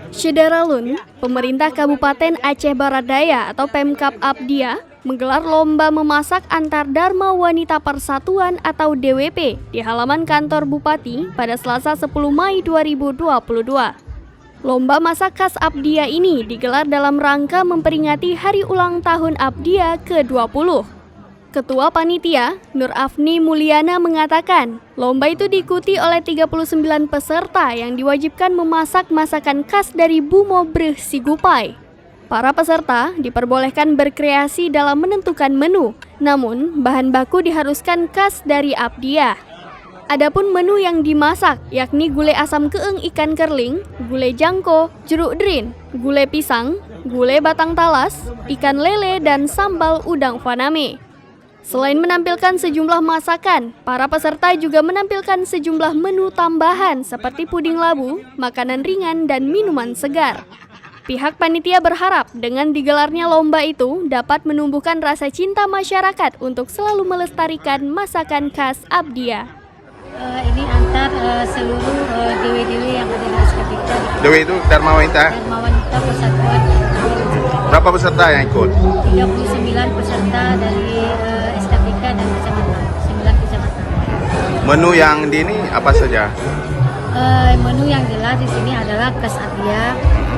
Syederalun, pemerintah Kabupaten Aceh Barat Daya atau Pemkab Abdia menggelar lomba memasak antar Dharma Wanita Persatuan atau DWP di halaman kantor Bupati pada Selasa 10 Mei 2022. Lomba masak khas Abdia ini digelar dalam rangka memperingati Hari Ulang Tahun Abdia ke-20. Ketua Panitia, Nur Afni Mulyana mengatakan, lomba itu diikuti oleh 39 peserta yang diwajibkan memasak masakan khas dari Bumo Breh Sigupai. Para peserta diperbolehkan berkreasi dalam menentukan menu, namun bahan baku diharuskan khas dari Abdia. Adapun menu yang dimasak yakni gulai asam keeng ikan kerling, gulai jangko, jeruk drin, gulai pisang, gulai batang talas, ikan lele, dan sambal udang faname. Selain menampilkan sejumlah masakan, para peserta juga menampilkan sejumlah menu tambahan seperti puding labu, makanan ringan, dan minuman segar. Pihak panitia berharap dengan digelarnya lomba itu dapat menumbuhkan rasa cinta masyarakat untuk selalu melestarikan masakan khas Abdia. Ini antar seluruh dewi-dewi yang ada di Eskapika. Dewi itu Dharma Wanita? Dharma Wanita Persatuan. Berapa peserta yang ikut? 39 peserta dari Eskapika dan kecamatan, 9 kecamatan. Menu yang di ini apa saja? Menu yang jelas di sini adalah khas Abdia.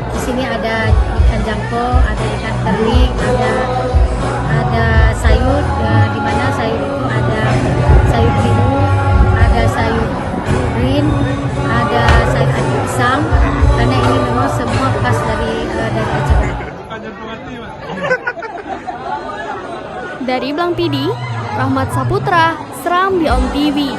Di sini ada ikan jangko, ada ikan kerling, ada sayur, di mana sayur itu ada sayur biru, ada sayur green, ada sayur ati pisang. Karena ini memang semua khas dari Aceh. Dari Blang Pidi, Rahmat Saputra, Serambi On TV.